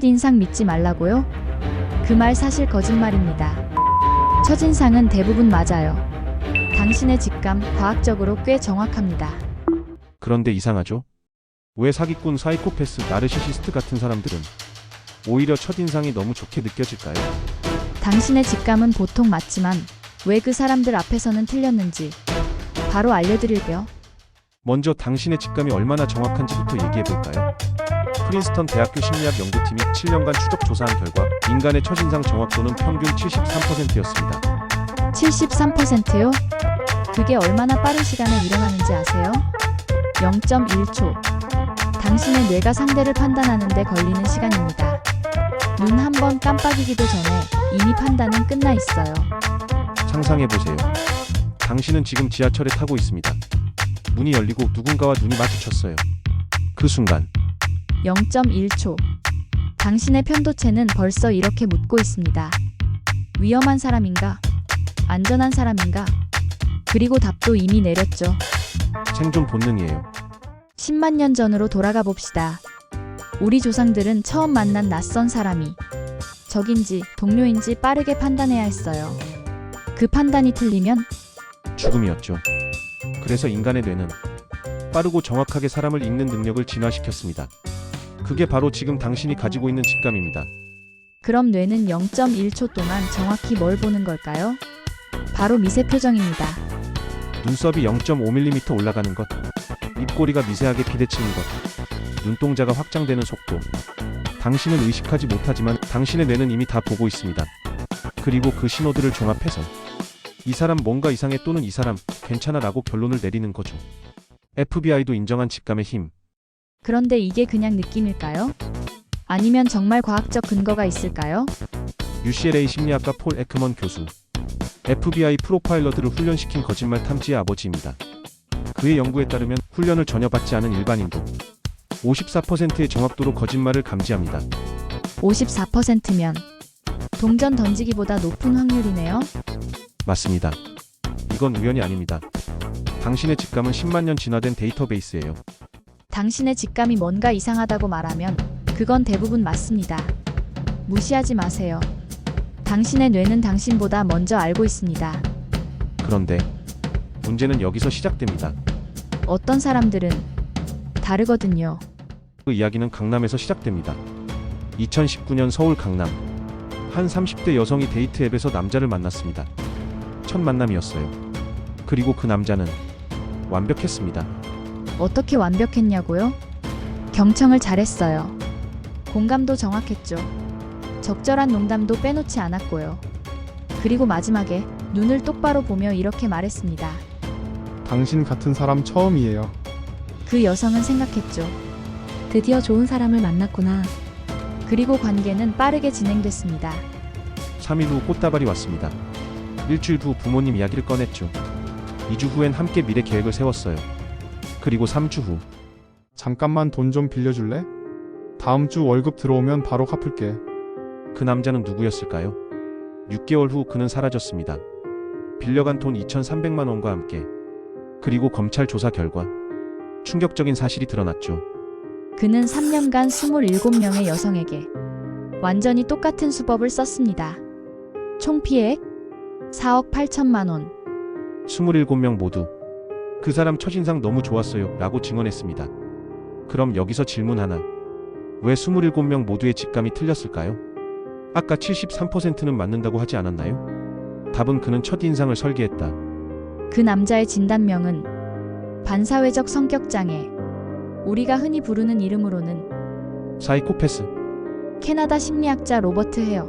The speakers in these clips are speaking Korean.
첫인상 믿지 말라고요? 그 말 사실 거짓말입니다. 첫인상은 대부분 맞아요. 당신의 직감, 과학적으로 꽤 정확합니다. 그런데 이상하죠? 왜 사기꾼, 사이코패스, 나르시시스트 같은 사람들은 오히려 첫인상이 너무 좋게 느껴질까요? 당신의 직감은 보통 맞지만 왜 그 사람들 앞에서는 틀렸는지 바로 알려드릴게요. 먼저 당신의 직감이 얼마나 정확한지부터 얘기해볼까요? 프린스턴 대학교 심리학 연구팀이 7년간 추적 조사한 결과 인간의 첫인상 정확도는 평균 73%였습니다. 73%요? 그게 얼마나 빠른 시간에 일어나는지 아세요? 0.1초. 당신의 뇌가 상대를 판단하는 데 걸리는 시간입니다. 눈 한 번 깜빡이기도 전에 이미 판단은 끝나 있어요. 상상해보세요. 당신은 지금 지하철에 타고 있습니다. 문이 열리고 누군가와 눈이 마주쳤어요. 그 순간 0.1초. 당신의 편도체는 벌써 이렇게 묻고 있습니다. 위험한 사람인가? 안전한 사람인가? 그리고 답도 이미 내렸죠. 생존 본능이에요. 10만 년 전으로 돌아가 봅시다. 우리 조상들은 처음 만난 낯선 사람이 적인지 동료인지 빠르게 판단해야 했어요. 그 판단이 틀리면 죽음이었죠. 그래서 인간의 뇌는 빠르고 정확하게 사람을 읽는 능력을 진화시켰습니다. 그게 바로 지금 당신이 가지고 있는 직감입니다. 그럼 뇌는 0.1초 동안 정확히 뭘 보는 걸까요? 바로 미세 표정입니다. 눈썹이 0.5mm 올라가는 것, 입꼬리가 미세하게 비대치는 것, 눈동자가 확장되는 속도. 당신은 의식하지 못하지만 당신의 뇌는 이미 다 보고 있습니다. 그리고 그 신호들을 종합해서 이 사람 뭔가 이상해 또는 이 사람 괜찮아 라고 결론을 내리는 거죠. FBI도 인정한 직감의 힘. 그런데 이게 그냥 느낌일까요? 아니면 정말 과학적 근거가 있을까요? UCLA 심리학과 폴 에크먼 교수. FBI 프로파일러들을 훈련시킨 거짓말 탐지의 아버지입니다. 그의 연구에 따르면 훈련을 전혀 받지 않은 일반인도 54%의 정확도로 거짓말을 감지합니다. 54%면 동전 던지기보다 높은 확률이네요. 맞습니다. 이건 우연이 아닙니다. 당신의 직감은 10만 년 진화된 데이터베이스예요. 당신의 직감이 뭔가 이상하다고 말하면 그건 대부분 맞습니다. 무시하지 마세요. 당신의 뇌는 당신보다 먼저 알고 있습니다. 그런데 문제는 여기서 시작됩니다. 어떤 사람들은 다르거든요. 그 이야기는 강남에서 시작됩니다. 2019년 서울 강남. 한 30대 여성이 데이트 앱에서 남자를 만났습니다. 첫 만남이었어요. 그리고 그 남자는 완벽했습니다. 어떻게 완벽했냐고요? 경청을 잘했어요. 공감도 정확했죠. 적절한 농담도 빼놓지 않았고요. 그리고 마지막에 눈을 똑바로 보며 이렇게 말했습니다. 당신 같은 사람 처음이에요. 그 여성은 생각했죠. 드디어 좋은 사람을 만났구나. 그리고 관계는 빠르게 진행됐습니다. 3일 후 꽃다발이 왔습니다. 일주일 후 부모님 이야기를 꺼냈죠. 2주 후엔 함께 미래 계획을 세웠어요. 그리고 3주 후 잠깐만 돈 좀 빌려줄래? 다음 주 월급 들어오면 바로 갚을게. 그 남자는 누구였을까요? 6개월 후 그는 사라졌습니다. 빌려간 돈 2,300만 원과 함께. 그리고 검찰 조사 결과 충격적인 사실이 드러났죠. 그는 3년간 27명의 여성에게 완전히 똑같은 수법을 썼습니다. 총 피해액 4억 8천만 원. 27명 모두 그 사람 첫인상 너무 좋았어요 라고 증언했습니다. 그럼 여기서 질문 하나. 왜 27명 모두의 직감이 틀렸을까요? 아까 73%는 맞는다고 하지 않았나요? 답은 그는 첫인상을 설계했다. 그 남자의 진단명은 반사회적 성격장애. 우리가 흔히 부르는 이름으로는 사이코패스. 캐나다 심리학자 로버트 헤어.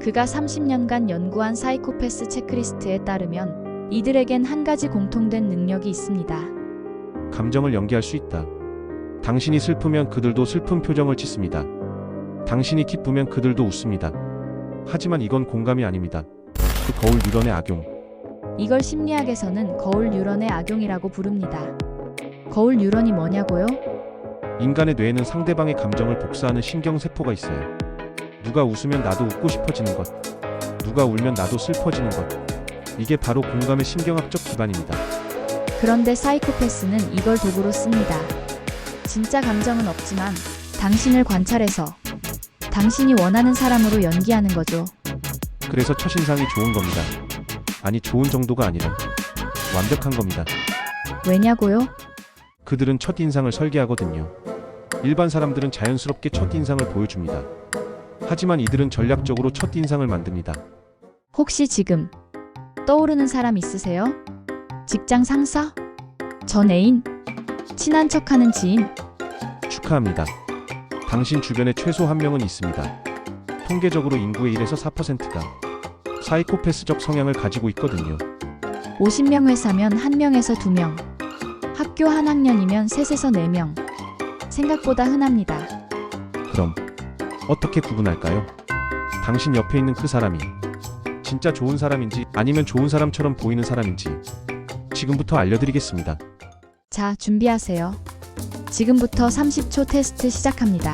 그가 30년간 연구한 사이코패스 체크리스트에 따르면 이들에겐 한 가지 공통된 능력이 있습니다. 감정을 연기할 수 있다. 당신이 슬프면 그들도 슬픈 표정을 짓습니다. 당신이 기쁘면 그들도 웃습니다. 하지만 이건 공감이 아닙니다. 그 거울 뉴런의 악용. 이걸 심리학에서는 거울 뉴런의 악용이라고 부릅니다. 거울 뉴런이 뭐냐고요? 인간의 뇌에는 상대방의 감정을 복사하는 신경세포가 있어요. 누가 웃으면 나도 웃고 싶어지는 것. 누가 울면 나도 슬퍼지는 것. 이게 바로 공감의 신경학적 기반입니다. 그런데 사이코패스는 이걸 도구로 씁니다. 진짜 감정은 없지만 당신을 관찰해서 당신이 원하는 사람으로 연기하는 거죠. 그래서 첫인상이 좋은 겁니다. 아니, 좋은 정도가 아니라 완벽한 겁니다. 왜냐고요? 그들은 첫인상을 설계하거든요. 일반 사람들은 자연스럽게 첫인상을 보여줍니다. 하지만 이들은 전략적으로 첫인상을 만듭니다. 혹시 지금 떠오르는 사람 있으세요? 직장 상사? 전 애인? 친한 척하는 지인? 축하합니다. 당신 주변에 최소 한 명은 있습니다. 통계적으로 인구의 1에서 4%가 사이코패스적 성향을 가지고 있거든요. 50명 회사면 1명에서 2명. 학교 한 학년이면 3에서 4명. 생각보다 흔합니다. 그럼 어떻게 구분할까요? 당신 옆에 있는 그 사람이 진짜 좋은 사람인지 아니면 좋은 사람처럼 보이는 사람인지 지금부터 알려드리겠습니다. 자, 준비하세요. 지금부터 30초 테스트 시작합니다.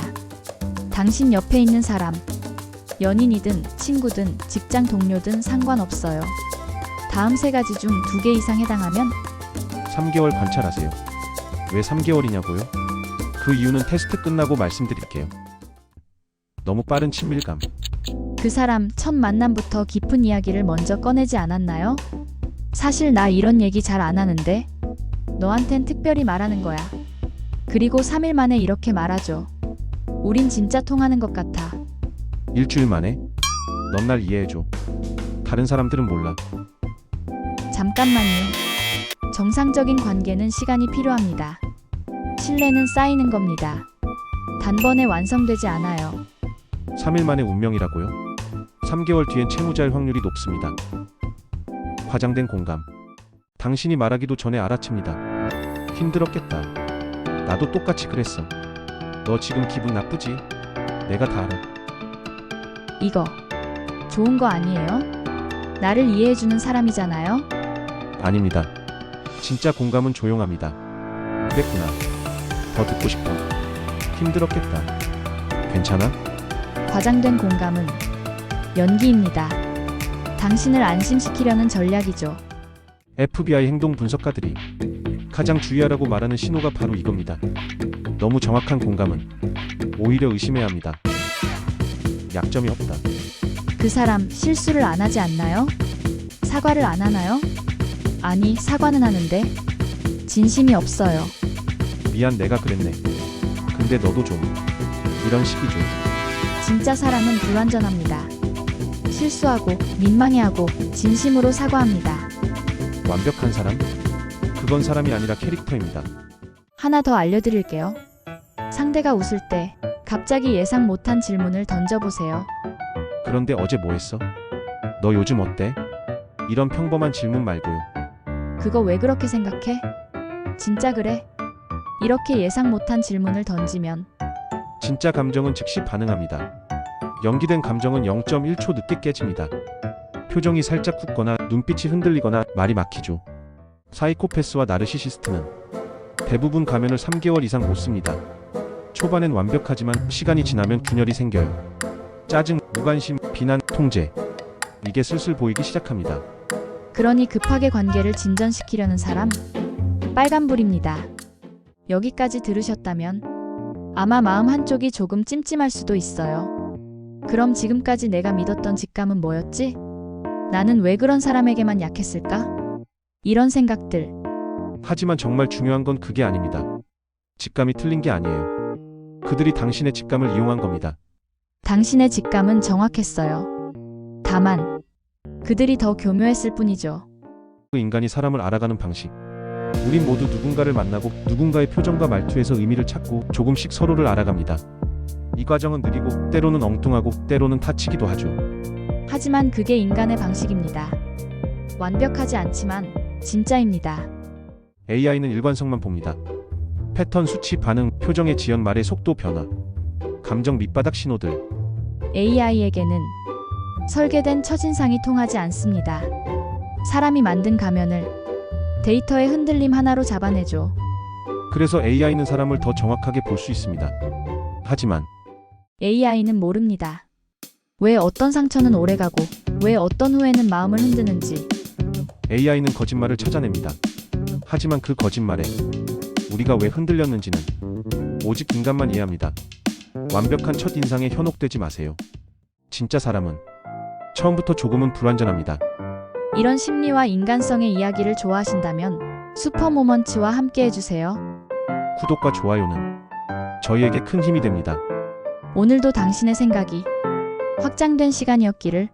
당신 옆에 있는 사람, 연인이든 친구든 직장 동료든 상관없어요. 다음 3가지 중 2개 이상 해당하면 3개월 관찰하세요. 왜 3개월이냐고요? 그 이유는 테스트 끝나고 말씀드릴게요. 너무 빠른 친밀감. 그 사람 첫 만남부터 깊은 이야기를 먼저 꺼내지 않았나요? 사실 나 이런 얘기 잘 안 하는데 너한텐 특별히 말하는 거야. 그리고 3일 만에 이렇게 말하죠. 우린 진짜 통하는 것 같아. 일주일 만에? 넌 날 이해해줘. 다른 사람들은 몰라. 잠깐만요. 정상적인 관계는 시간이 필요합니다. 신뢰는 쌓이는 겁니다. 단번에 완성되지 않아요. 3일 만에 운명이라고요? 3개월 뒤엔 채무자일 확률이 높습니다. 과장된 공감. 당신이 말하기도 전에 알아챕니다. 힘들었겠다. 나도 똑같이 그랬어. 너 지금 기분 나쁘지? 내가 다 알아. 이거 좋은 거 아니에요? 나를 이해해주는 사람이잖아요? 아닙니다. 진짜 공감은 조용합니다. 그랬구나. 더 듣고 싶어. 힘들었겠다. 괜찮아? 과장된 공감은 연기입니다. 당신을 안심시키려는 전략이죠. FBI 행동 분석가들이 가장 주의하라고 말하는 신호가 바로 이겁니다. 너무 정확한 공감은 오히려 의심해야 합니다. 약점이 없다. 그 사람 실수를 안 하지 않나요? 사과를 안 하나요? 아니, 사과는 하는데 진심이 없어요. 미안, 내가 그랬네. 근데 너도 좀. 이런 식이죠. 진짜 사람은 불완전합니다. 실수하고 민망해하고 진심으로 사과합니다. 완벽한 사람? 그건 사람이 아니라 캐릭터입니다. 하나 더 알려드릴게요. 상대가 웃을 때 갑자기 예상 못한 질문을 던져보세요. 그런데 어제 뭐 했어? 너 요즘 어때? 이런 평범한 질문 말고요. 그거 왜 그렇게 생각해? 진짜 그래? 이렇게 예상 못한 질문을 던지면 진짜 감정은 즉시 반응합니다. 연기된 감정은 0.1초 늦게 깨집니다. 표정이 살짝 굳거나 눈빛이 흔들리거나 말이 막히죠. 사이코패스와 나르시시스트는 대부분 가면을 3개월 이상 못 씁니다. 초반엔 완벽하지만 시간이 지나면 균열이 생겨요. 짜증, 무관심, 비난, 통제. 이게 슬슬 보이기 시작합니다. 그러니 급하게 관계를 진전시키려는 사람 빨간불입니다. 여기까지 들으셨다면 아마 마음 한쪽이 조금 찜찜할 수도 있어요. 그럼 지금까지 내가 믿었던 직감은 뭐였지? 나는 왜 그런 사람에게만 약했을까? 이런 생각들. 하지만 정말 중요한 건 그게 아닙니다. 직감이 틀린 게 아니에요. 그들이 당신의 직감을 이용한 겁니다. 당신의 직감은 정확했어요. 다만 그들이 더 교묘했을 뿐이죠. 그 인간이 사람을 알아가는 방식. 우린 모두 누군가를 만나고 누군가의 표정과 말투에서 의미를 찾고 조금씩 서로를 알아갑니다. 이 과정은 느리고 때로는 엉뚱하고 때로는 타치기도 하죠. 하지만 그게 인간의 방식입니다. 완벽하지 않지만 진짜입니다. AI는 일관성만 봅니다. 패턴, 수치, 반응, 표정의 지연, 말의 속도, 변화, 감정 밑바닥 신호들. AI에게는 설계된 첫인상이 통하지 않습니다. 사람이 만든 가면을 데이터의 흔들림 하나로 잡아내죠. 그래서 AI는 사람을 더 정확하게 볼 수 있습니다. 하지만 AI는 모릅니다. 왜 어떤 상처는 오래가고 왜 어떤 후회는 마음을 흔드는지. AI는 거짓말을 찾아냅니다. 하지만 그 거짓말에 우리가 왜 흔들렸는지는 오직 인간만 이해합니다. 완벽한 첫 인상에 현혹되지 마세요. 진짜 사람은 처음부터 조금은 불완전합니다. 이런 심리와 인간성의 이야기를 좋아하신다면 슈퍼모먼츠와 함께 해주세요. 구독과 좋아요는 저희에게 큰 힘이 됩니다. 오늘도 당신의 생각이 확장된 시간이었기를.